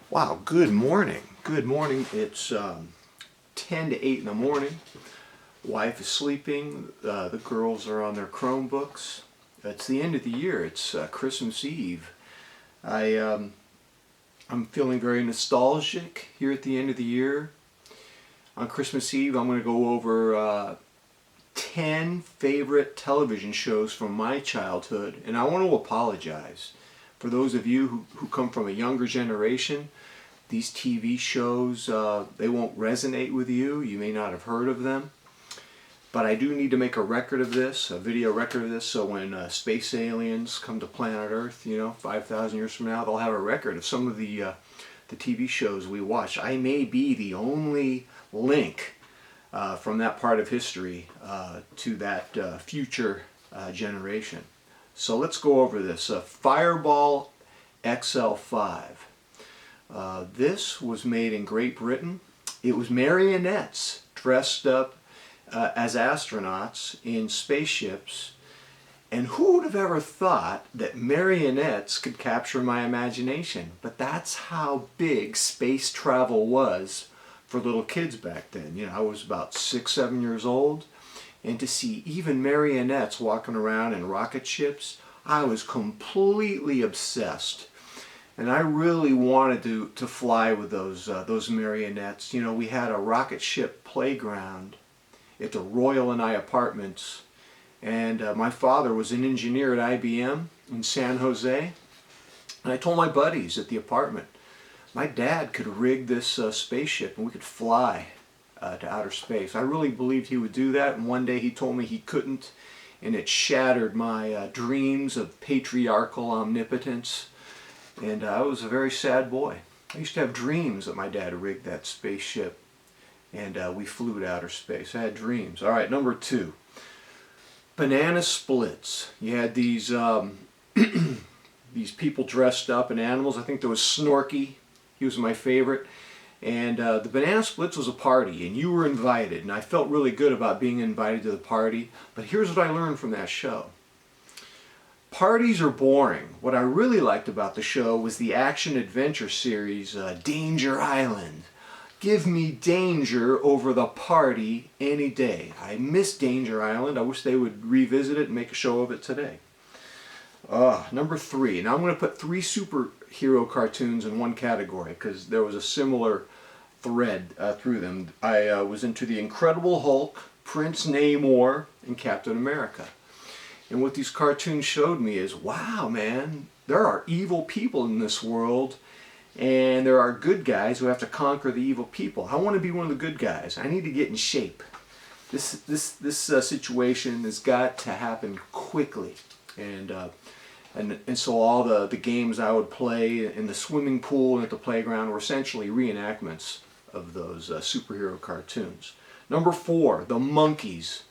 Wow, good morning. Good morning. It's 10 to 8 in the morning. Wife is sleeping. The girls are on their Chromebooks. It's the end of the year. It's Christmas Eve. I'm feeling very nostalgic here at the end of the year. On Christmas Eve, I'm going to go over 10 favorite television shows from my childhood, and I want to apologize for those of you who come from a younger generation. These TV shows, they won't resonate with you. You may not have heard of them. But I do need to make a record of this, a video record of this, so when space aliens come to planet Earth, 5,000 years from now, they'll have a record of some of the TV shows we watch. I may be the only link from that part of history to that future generation. So let's go over this. Fireball XL5. This was made in Great Britain. It was marionettes dressed up as astronauts in spaceships. And who would have ever thought that marionettes could capture my imagination? But that's how big space travel was for little kids back then. I was about 6, 7 years old. And to see even marionettes walking around in rocket ships, I was completely obsessed. And I really wanted to fly with those marionettes. We had a rocket ship playground at the Royal and I Apartments. And my father was an engineer at IBM in San Jose. And I told my buddies at the apartment, my dad could rig this spaceship and we could fly to outer space. I really believed he would do that, and one day he told me he couldn't, and it shattered my dreams of patriarchal omnipotence, and I was a very sad boy. I used to have dreams that my dad rigged that spaceship and we flew to outer space. I had dreams. All right, number 2. Banana splits. You had these these people dressed up in animals. I think there was Snorky. He was my favorite. And the Banana Splits was a party, and you were invited, and I felt really good about being invited to the party. But here's what I learned from that show. Parties are boring. What I really liked about the show was the action-adventure series, Danger Island. Give me danger over the party any day. I miss Danger Island. I wish they would revisit it and make a show of it today. Number 3. Now I'm going to put 3 superhero cartoons in one category because there was a similar thread through them. I was into the Incredible Hulk, Prince Namor, and Captain America. And what these cartoons showed me is, wow, man, there are evil people in this world, and there are good guys who have to conquer the evil people. I want to be one of the good guys. I need to get in shape. This situation has got to happen quickly. And so all the games I would play in the swimming pool and at the playground were essentially reenactments of those superhero cartoons. Number 4, the Monkees.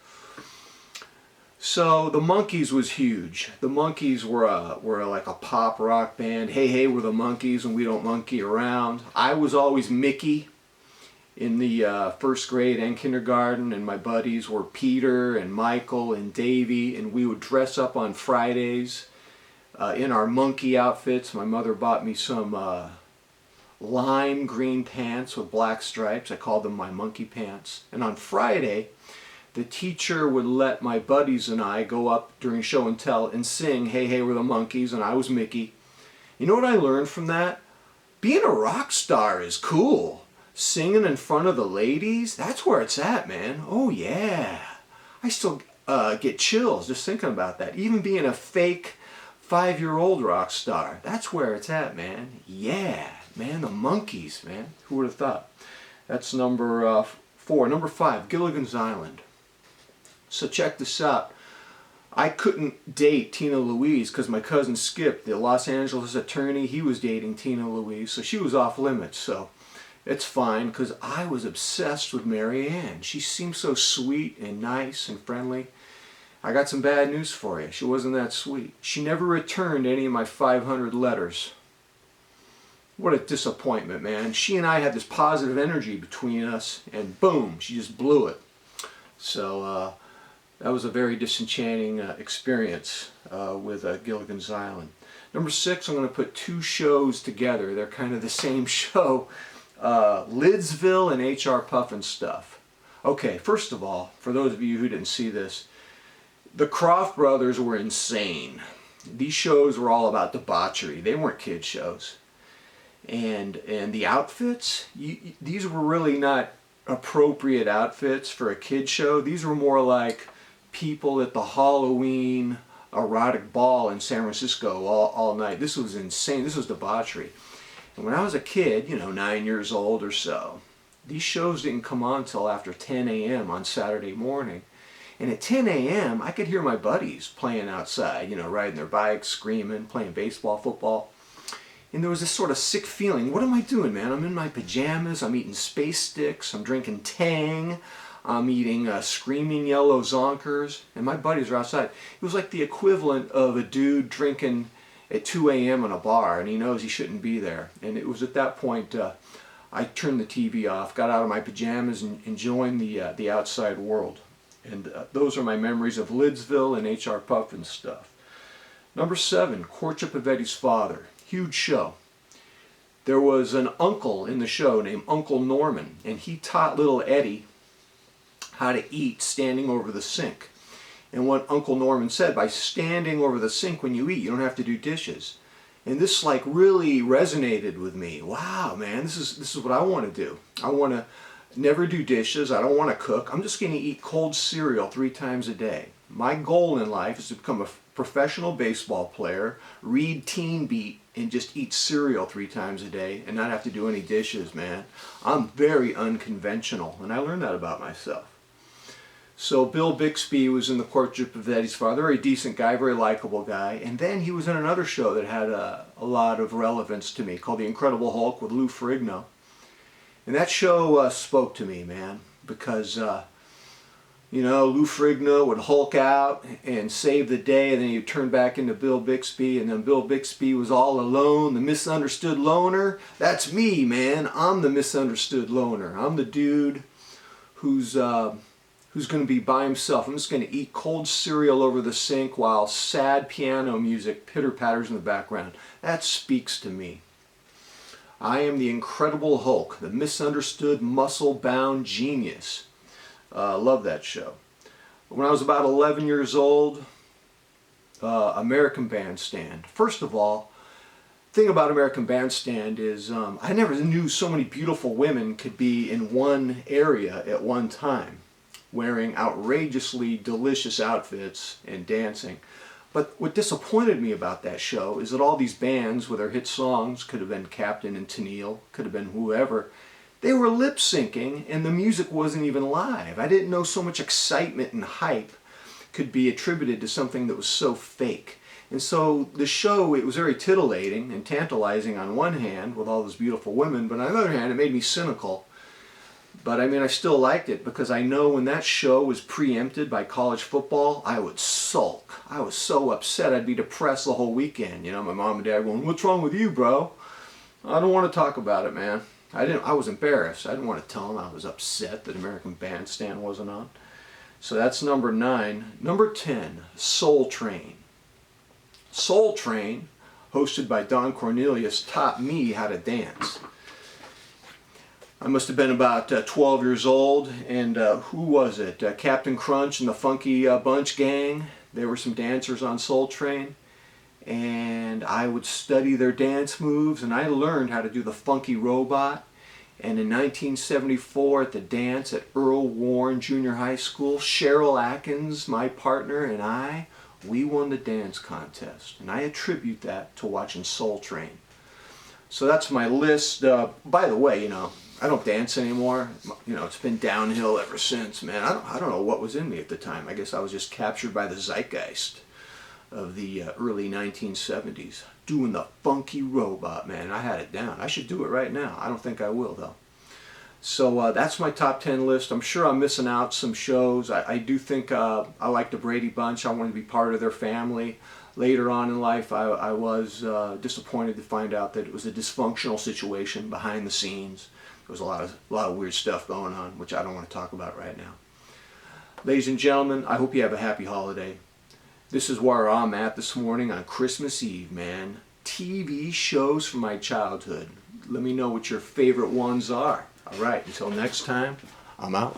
So the Monkees was huge. The Monkees were like a pop rock band. Hey, hey, we're the Monkees and we don't monkey around. I was always Mickey in the first grade and kindergarten, and my buddies were Peter and Michael and Davy, and we would dress up on Fridays in our monkey outfits. My mother bought me some lime green pants with black stripes. I called them my monkey pants. And on Friday, the teacher would let my buddies and I go up during show and tell and sing, Hey, hey, we're the Monkees, and I was Mickey. You know what I learned from that? Being a rock star is cool. Singing in front of the ladies, that's where it's at, man. Oh yeah. I still get chills just thinking about that. Even being a fake 5-year-old rock star, that's where it's at, man. Yeah, man, the Monkees, man. Who would have thought? That's number 4. Number 5, Gilligans Island. So check this out. I couldn't date Tina Louise because my cousin Skip, the Los Angeles attorney, he was dating Tina Louise, so she was off limits. So it's fine because I was obsessed with Mary Ann. She seemed so sweet and nice and friendly. I got some bad news for you. She wasn't that sweet. She never returned any of my 500 letters. What a disappointment, man. She and I had this positive energy between us, and boom, she just blew it. So that was a very disenchanting experience with Gilligan's Island. Number 6, I'm going to put two shows together. They're kind of the same show. Lidsville and HR Pufnstuf. Okay, first of all, for those of you who didn't see this, the Thecroft Brothers were insane. These shows were all about debauchery. They weren't kid shows. And the outfits, these were really not appropriate outfits for a kid show. These were more like people at the Halloween erotic ball in San Francisco all night. This was insane. This was debauchery. And when I was a kid, 9 years old or so, these shows didn't come on until after 10 a.m. on Saturday morning. And at 10 a.m., I could hear my buddies playing outside, riding their bikes, screaming, playing baseball, football. And there was this sort of sick feeling. What am I doing, man? I'm in my pajamas. I'm eating space sticks. I'm drinking Tang. I'm eating Screaming Yellow Zonkers. And my buddies are outside. It was like the equivalent of a dude drinking at 2 a.m. in a bar, and he knows he shouldn't be there. And it was at that point I turned the TV off, got out of my pajamas, and joined the outside world. And those are my memories of Lidsville and HR Pufnstuf. Number 7, Courtship of Eddie's Father. Huge show. There was an uncle in the show named Uncle Norman, and he taught little Eddie how to eat standing over the sink. And what Uncle Norman said, by standing over the sink when you eat, you don't have to do dishes. And this really resonated with me. Wow, man, this is what I want to do. I want to never do dishes. I don't want to cook. I'm just going to eat cold cereal 3 times a day. My goal in life is to become a professional baseball player, read Teen Beat, and just eat cereal 3 times a day and not have to do any dishes, man. I'm very unconventional, and I learned that about myself. So Bill Bixby was in the Courtship of Eddie's Father, very decent guy, very likable guy. And then he was in another show that had a lot of relevance to me called The Incredible Hulk with Lou Ferrigno. And that show spoke to me, man, because, Lou Ferrigno would Hulk out and save the day, and then he'd turn back into Bill Bixby, and then Bill Bixby was all alone, the misunderstood loner. That's me, man. I'm the misunderstood loner. I'm the dude who's going to be by himself. I'm just going to eat cold cereal over the sink while sad piano music pitter-patters in the background. That speaks to me. I am the Incredible Hulk, the misunderstood, muscle-bound genius. Love that show. When I was about 11 years old, American Bandstand. First of all, the thing about American Bandstand is I never knew so many beautiful women could be in one area at one time, wearing outrageously delicious outfits and dancing. But what disappointed me about that show is that all these bands with their hit songs, could have been Captain and Tennille, could have been whoever, they were lip syncing and the music wasn't even live. I didn't know so much excitement and hype could be attributed to something that was so fake. And so the show, it was very titillating and tantalizing on one hand with all those beautiful women, but on the other hand it made me cynical. But I mean, I still liked it because I know when that show was preempted by college football, I would sulk. I was so upset I'd be depressed the whole weekend. My mom and dad going, "What's wrong with you, bro?" I don't want to talk about it, man. I was embarrassed. I didn't want to tell them I was upset that American Bandstand wasn't on. So that's number 9. Number 10, Soul Train. Soul Train, hosted by Don Cornelius, taught me how to dance. I must have been about 12 years old, and who was it? Captain Crunch and the Funky Bunch Gang. There were some dancers on Soul Train, and I would study their dance moves, and I learned how to do the Funky Robot. And in 1974 at the dance at Earl Warren Junior High School, Cheryl Atkins, my partner, and we won the dance contest. And I attribute that to watching Soul Train. So that's my list. By the way, I don't dance anymore. It's been downhill ever since, man. I don't know what was in me at the time. I guess I was just captured by the zeitgeist of the early 1970s. Doing the Funky Robot, man. I had it down. I should do it right now. I don't think I will, though. So that's my top 10 list. I'm sure I'm missing out some shows. I do think I like the Brady Bunch. I wanted to be part of their family. Later on in life, I was disappointed to find out that it was a dysfunctional situation behind the scenes. There was a lot of weird stuff going on, which I don't want to talk about right now. Ladies and gentlemen, I hope you have a happy holiday. This is where I'm at this morning on Christmas Eve, man. TV shows from my childhood. Let me know what your favorite ones are. All right, until next time, I'm out.